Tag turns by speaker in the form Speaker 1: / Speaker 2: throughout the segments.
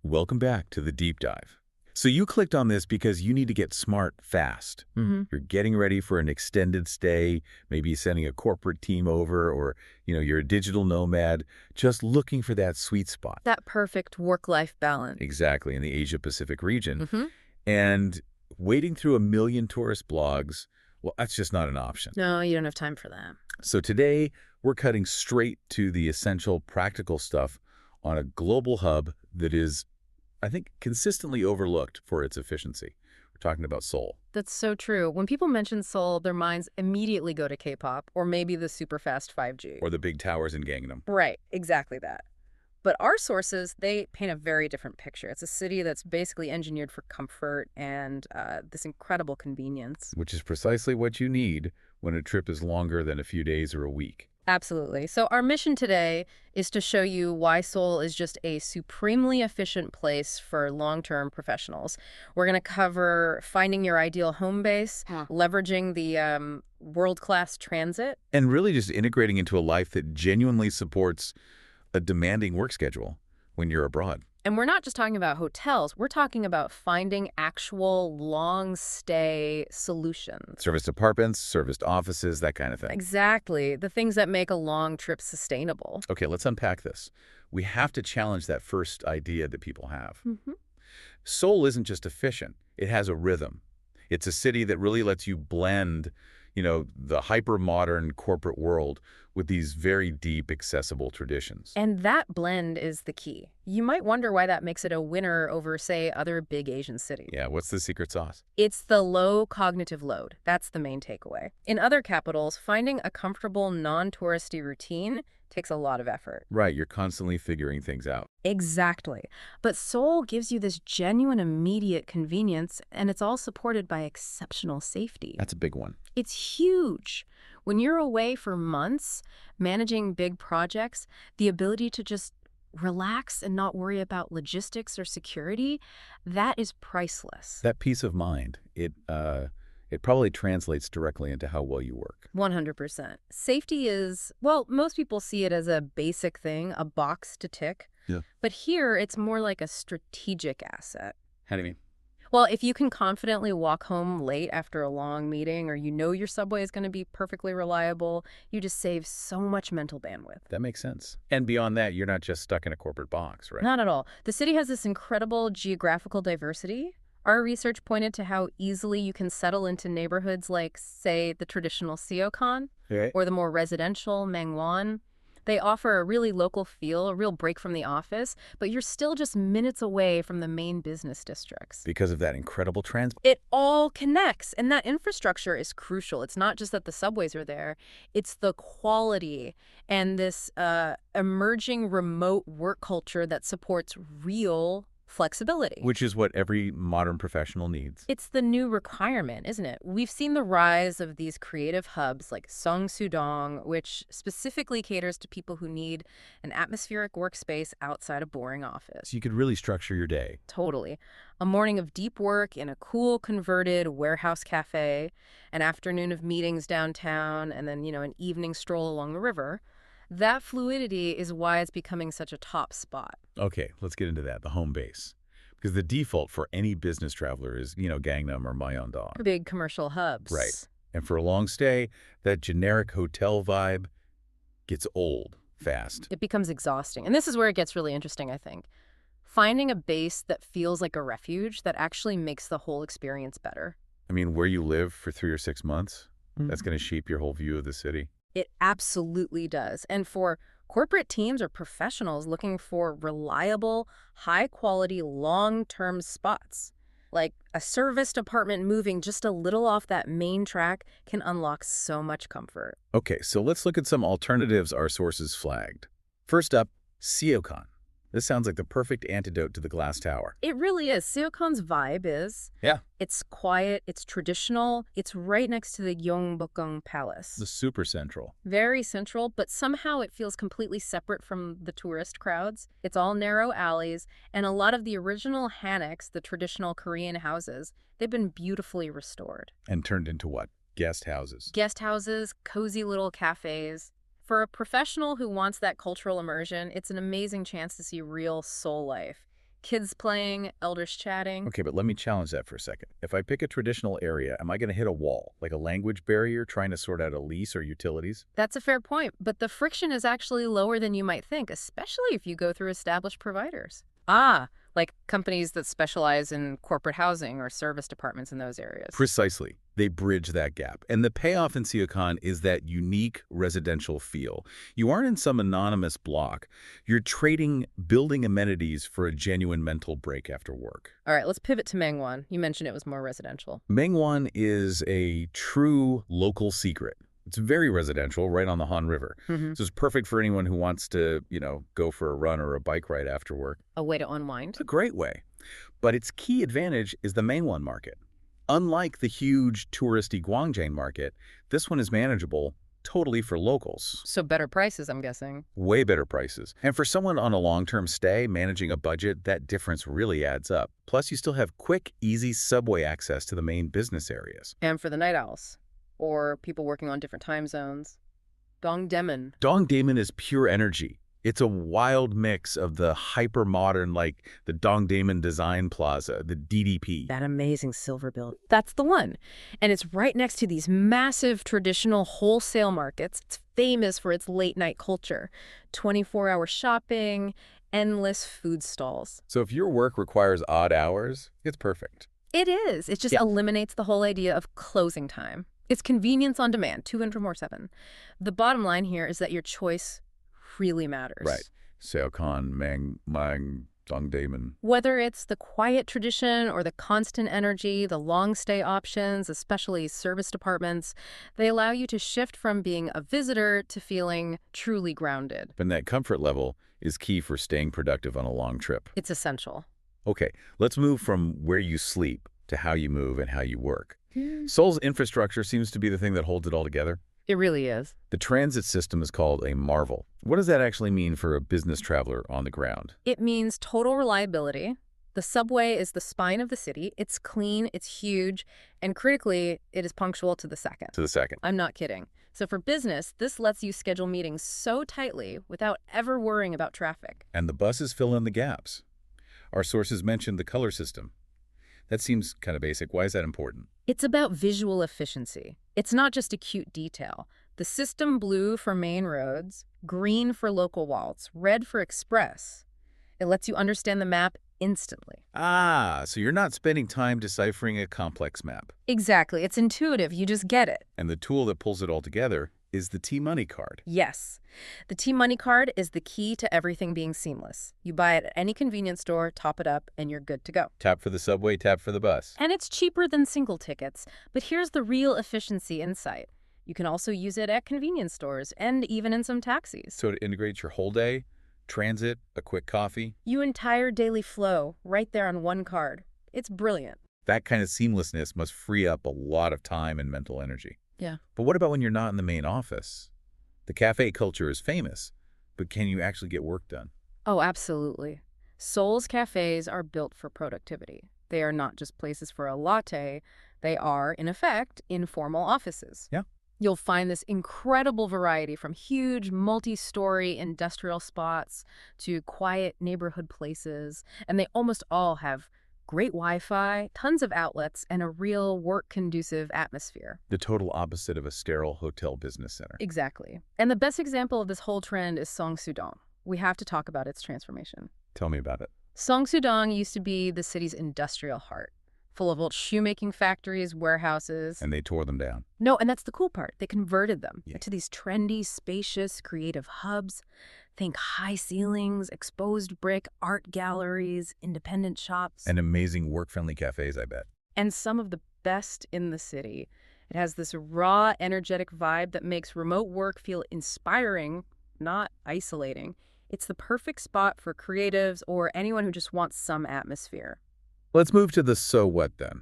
Speaker 1: Welcome back to the deep dive. So you clicked on this because you need to get smart fast. You're getting ready for an extended stay, maybe sending a corporate team over, or you're a digital nomad, just looking for that sweet spot.
Speaker 2: That perfect work-life balance.
Speaker 1: Exactly, in the Asia-Pacific region.
Speaker 2: hmm
Speaker 1: And wading through a million tourist blogs, well, that's just not an option.
Speaker 2: No, you don't have time for that.
Speaker 1: So today, we're cutting straight to the essential practical stuff on a global hub that is, I think, consistently overlooked for its efficiency. We're talking about Seoul.
Speaker 2: That's so true. When people mention Seoul, their minds immediately go to K-pop or maybe the super fast 5G.
Speaker 1: Or the big towers in Gangnam.
Speaker 2: Right, exactly that. But our sources, they paint a very different picture. It's a city that's basically engineered for comfort and this incredible convenience.
Speaker 1: Which is precisely what you need when a trip is longer than a few days or a week.
Speaker 2: Absolutely. So our mission today is to show you why Seoul is just a supremely efficient place for long-term professionals. We're going to cover finding your ideal home base, leveraging the world-class transit.
Speaker 1: And really just integrating into a life that genuinely supports a demanding work schedule when you're abroad.
Speaker 2: And we're not just talking about hotels. We're talking about finding actual long-stay solutions.
Speaker 1: Serviced apartments, serviced offices, that kind of thing.
Speaker 2: Exactly. The things that make a long trip sustainable.
Speaker 1: Okay, let's unpack this. We have to challenge that first idea that people have. Seoul isn't just efficient. It has a rhythm. It's a city that really lets you blend, the hyper-modern corporate world with these very deep, accessible traditions.
Speaker 2: And that blend is the key. You might wonder why that makes it a winner over, say, other big Asian cities.
Speaker 1: Yeah, what's the secret sauce?
Speaker 2: It's the low cognitive load. That's the main takeaway. In other capitals, finding a comfortable, non-touristy routine takes a lot of effort.
Speaker 1: Right, you're constantly figuring things out.
Speaker 2: Exactly. But Seoul gives you this genuine, immediate convenience, and it's all supported by exceptional safety.
Speaker 1: That's a big one.
Speaker 2: It's huge. When you're away for months, managing big projects, the ability to just relax and not worry about logistics or security, that is priceless.
Speaker 1: That peace of mind, it probably translates directly into how well you work.
Speaker 2: 100%. Safety is, well, most people see it as a basic thing, a box to tick.
Speaker 1: Yeah.
Speaker 2: But here, it's more like a strategic asset.
Speaker 1: How do you mean?
Speaker 2: Well, if you can confidently walk home late after a long meeting, or your subway is going to be perfectly reliable, you just save so much mental bandwidth.
Speaker 1: That makes sense. And beyond that, you're not just stuck in a corporate box, right?
Speaker 2: Not at all. The city has this incredible geographical diversity. Our research pointed to how easily you can settle into neighborhoods like, say, the traditional Seoul or the more residential Mangwon. They offer a really local feel, a real break from the office, but you're still just minutes away from the main business districts.
Speaker 1: Because of that incredible transit.
Speaker 2: It all connects, and that infrastructure is crucial. It's not just that the subways are there, it's the quality and this emerging remote work culture that supports real flexibility.
Speaker 1: Which is what every modern professional needs.
Speaker 2: It's the new requirement, isn't it? We've seen the rise of these creative hubs like Seongsudong, which specifically caters to people who need an atmospheric workspace outside a boring office.
Speaker 1: So you could really structure your day.
Speaker 2: Totally. A morning of deep work in a cool, converted warehouse cafe, an afternoon of meetings downtown, and then, an evening stroll along the river. That fluidity is why it's becoming such a top spot.
Speaker 1: Okay, let's get into that, the home base. Because the default for any business traveler is, Gangnam or Myeongdong.
Speaker 2: Big commercial hubs.
Speaker 1: Right. And for a long stay, that generic hotel vibe gets old fast.
Speaker 2: It becomes exhausting. And this is where it gets really interesting, I think. Finding a base that feels like a refuge that actually makes the whole experience better.
Speaker 1: I mean, where you live for 3 or 6 months, that's going to shape your whole view of the city.
Speaker 2: It absolutely does. And for corporate teams or professionals looking for reliable, high-quality, long-term spots, like a serviced apartment moving just a little off that main track can unlock so much comfort.
Speaker 1: Okay, so let's look at some alternatives our sources flagged. First up, Seoul. This sounds like the perfect antidote to the glass tower.
Speaker 2: It really is. Seoul's vibe is...
Speaker 1: Yeah.
Speaker 2: It's quiet, it's traditional, it's right next to the Gyeongbokgung Palace.
Speaker 1: The super central.
Speaker 2: Very central, but somehow it feels completely separate from the tourist crowds. It's all narrow alleys, and a lot of the original haneks, the traditional Korean houses, they've been beautifully restored.
Speaker 1: And turned into what? Guest houses.
Speaker 2: Guest houses, cozy little cafes. For a professional who wants that cultural immersion, it's an amazing chance to see real Seoul life. Kids playing, elders chatting.
Speaker 1: Okay, but let me challenge that for a second. If I pick a traditional area, am I going to hit a wall, like a language barrier trying to sort out a lease or utilities?
Speaker 2: That's a fair point, but the friction is actually lower than you might think, especially if you go through established providers. Like companies that specialize in corporate housing or service departments in those areas.
Speaker 1: Precisely. They bridge that gap. And the payoff in Seoul is that unique residential feel. You aren't in some anonymous block. You're trading building amenities for a genuine mental break after work.
Speaker 2: All right, let's pivot to Mangwon. You mentioned it was more residential.
Speaker 1: Mangwon is a true local secret. It's very residential, right on the Han River. So it's perfect for anyone who wants to, go for a run or a bike ride after work.
Speaker 2: A way to unwind.
Speaker 1: It's a great way. But its key advantage is the Mangwon market. Unlike the huge touristy Gwangjang market, this one is manageable totally for locals.
Speaker 2: So better prices, I'm guessing.
Speaker 1: Way better prices. And for someone on a long-term stay, managing a budget, that difference really adds up. Plus, you still have quick, easy subway access to the main business areas.
Speaker 2: And for the night owls, or people working on different time zones, Dongdaemun.
Speaker 1: Dongdaemun is pure energy. It's a wild mix of the hyper-modern, like the Dongdaemun Design Plaza, the DDP.
Speaker 2: That amazing silver build. That's the one. And it's right next to these massive traditional wholesale markets. It's famous for its late-night culture. 24-hour shopping, endless food stalls.
Speaker 1: So if your work requires odd hours, it's perfect.
Speaker 2: It is. It just eliminates the whole idea of closing time. It's convenience on demand, 24/7. The bottom line here is that your choice really matters.
Speaker 1: Right. Seoul, Mang, Dongdaemun.
Speaker 2: Whether it's the quiet tradition or the constant energy, the long stay options, especially service departments, they allow you to shift from being a visitor to feeling truly grounded.
Speaker 1: And that comfort level is key for staying productive on a long trip.
Speaker 2: It's essential.
Speaker 1: Okay, let's move from where you sleep to how you move and how you work. Seoul's infrastructure seems to be the thing that holds it all together.
Speaker 2: It really is.
Speaker 1: The transit system is called a marvel. What does that actually mean for a business traveler on the ground?
Speaker 2: It means total reliability. The subway is the spine of the city. It's clean, it's huge, and critically, it is punctual to the second.
Speaker 1: To the second.
Speaker 2: I'm not kidding. So for business, this lets you schedule meetings so tightly without ever worrying about traffic.
Speaker 1: And the buses fill in the gaps. Our sources mentioned the color system. That seems kind of basic. Why is that important?
Speaker 2: It's about visual efficiency. It's not just a cute detail. The system blue for main roads, green for local waltz, red for express. It lets you understand the map instantly.
Speaker 1: So you're not spending time deciphering a complex map.
Speaker 2: Exactly. It's intuitive. You just get it.
Speaker 1: And the tool that pulls it all together is the T-Money card.
Speaker 2: Yes. The T-Money card is the key to everything being seamless. You buy it at any convenience store, top it up, and you're good to go.
Speaker 1: Tap for the subway, tap for the bus.
Speaker 2: And it's cheaper than single tickets. But here's the real efficiency insight. You can also use it at convenience stores and even in some taxis.
Speaker 1: So it integrates your whole day, transit, a quick coffee.
Speaker 2: Your entire daily flow right there on one card. It's brilliant.
Speaker 1: That kind of seamlessness must free up a lot of time and mental energy.
Speaker 2: Yeah.
Speaker 1: But what about when you're not in the main office? The cafe culture is famous, but can you actually get work done?
Speaker 2: Oh, absolutely. Seoul's cafes are built for productivity. They are not just places for a latte. They are, in effect, informal offices.
Speaker 1: Yeah.
Speaker 2: You'll find this incredible variety from huge multi-story industrial spots to quiet neighborhood places, and they almost all have great Wi-Fi, tons of outlets, and a real work-conducive atmosphere.
Speaker 1: The total opposite of a sterile hotel business center.
Speaker 2: Exactly. And the best example of this whole trend is Seoul. We have to talk about its transformation.
Speaker 1: Tell me about it.
Speaker 2: Seoul used to be the city's industrial heart, full of old shoemaking factories, warehouses.
Speaker 1: And they tore them down.
Speaker 2: No, and that's the cool part. They converted them into these trendy, spacious, creative hubs. Think high ceilings, exposed brick, art galleries, independent shops.
Speaker 1: And amazing work-friendly cafes, I bet.
Speaker 2: And some of the best in the city. It has this raw, energetic vibe that makes remote work feel inspiring, not isolating. It's the perfect spot for creatives or anyone who just wants some atmosphere.
Speaker 1: Let's move to the so what then.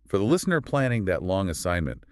Speaker 1: For the listener planning that long assignment,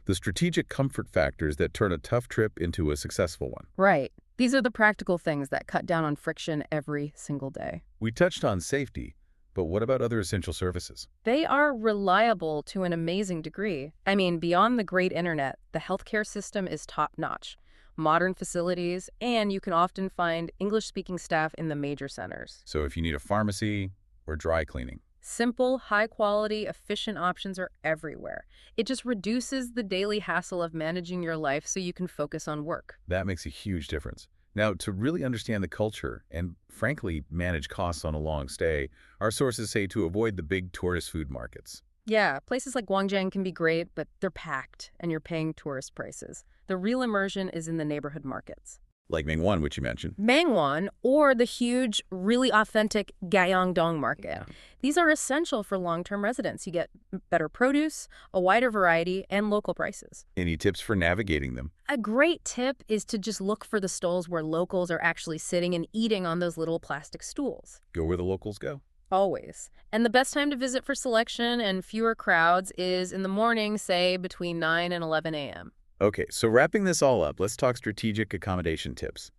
Speaker 1: the strategic comfort factors that turn a tough trip into a successful one.
Speaker 2: Right. These are the practical things that cut down on friction every single day.
Speaker 1: We touched on safety, but what about other essential services?
Speaker 2: They are reliable to an amazing degree. I mean, beyond the great internet, the healthcare system is top-notch. Modern facilities, and you can often find English-speaking staff in the major centers.
Speaker 1: So if you need a pharmacy, or dry cleaning.
Speaker 2: Simple, high-quality, efficient options are everywhere. It just reduces the daily hassle of managing your life so you can focus on work.
Speaker 1: That makes a huge difference. Now, to really understand the culture and, frankly, manage costs on a long stay, our sources say to avoid the big tourist food markets.
Speaker 2: Yeah, places like Guangzhou can be great, but they're packed and you're paying tourist prices. The real immersion is in the neighborhood markets.
Speaker 1: Like Mingwan, which you mentioned.
Speaker 2: Mangwon, or the huge, really authentic Gyeongdong market.
Speaker 1: Yeah.
Speaker 2: These are essential for long-term residents. You get better produce, a wider variety, and local prices.
Speaker 1: Any tips for navigating them?
Speaker 2: A great tip is to just look for the stalls where locals are actually sitting and eating on those little plastic stools.
Speaker 1: Go where the locals go.
Speaker 2: Always. And the best time to visit for selection and fewer crowds is in the morning, say between 9 and 11 a.m.
Speaker 1: Okay, so wrapping this all up, let's talk strategic accommodation tips.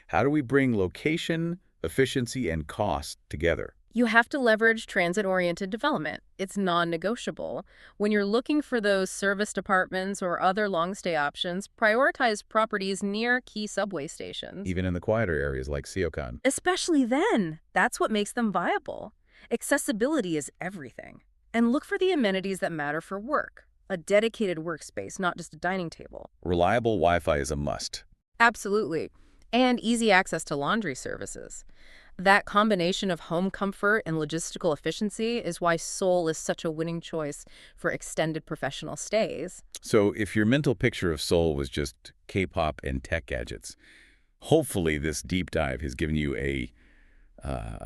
Speaker 1: How do we bring location, efficiency, and cost together?
Speaker 2: You have to leverage transit-oriented development. It's non-negotiable. When you're looking for those serviced apartments or other long-stay options, prioritize properties near key subway stations.
Speaker 1: Even in the quieter areas like Seoul.
Speaker 2: Especially then. That's what makes them viable. Accessibility is everything. And look for the amenities that matter for work. A dedicated workspace, not just a dining table.
Speaker 1: Reliable Wi-Fi is a must.
Speaker 2: Absolutely. And easy access to laundry services. That combination of home comfort and logistical efficiency is why Seoul is such a winning choice for extended professional stays.
Speaker 1: So if your mental picture of Seoul was just K-pop and tech gadgets, hopefully this deep dive has given you a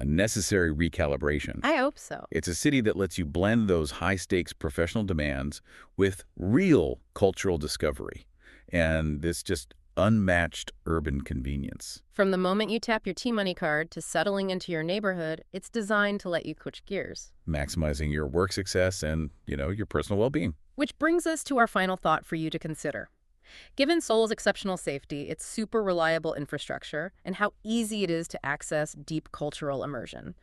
Speaker 1: necessary recalibration.
Speaker 2: I hope so.
Speaker 1: It's a city that lets you blend those high-stakes professional demands with real cultural discovery and this just unmatched urban convenience.
Speaker 2: From the moment you tap your T-Money card to settling into your neighborhood, it's designed to let you switch gears.
Speaker 1: Maximizing your work success and, your personal well-being.
Speaker 2: Which brings us to our final thought for you to consider. Given Seoul's exceptional safety, its super reliable infrastructure, and how easy it is to access deep cultural immersion,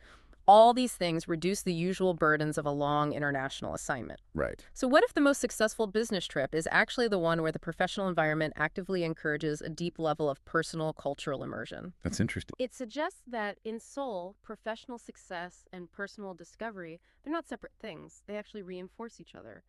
Speaker 2: all these things reduce the usual burdens of a long international assignment.
Speaker 1: Right.
Speaker 2: So what if the most successful business trip is actually the one where the professional environment actively encourages a deep level of personal cultural immersion?
Speaker 1: That's interesting.
Speaker 2: It suggests that in Seoul, professional success and personal discovery, they're not separate things. They actually reinforce each other.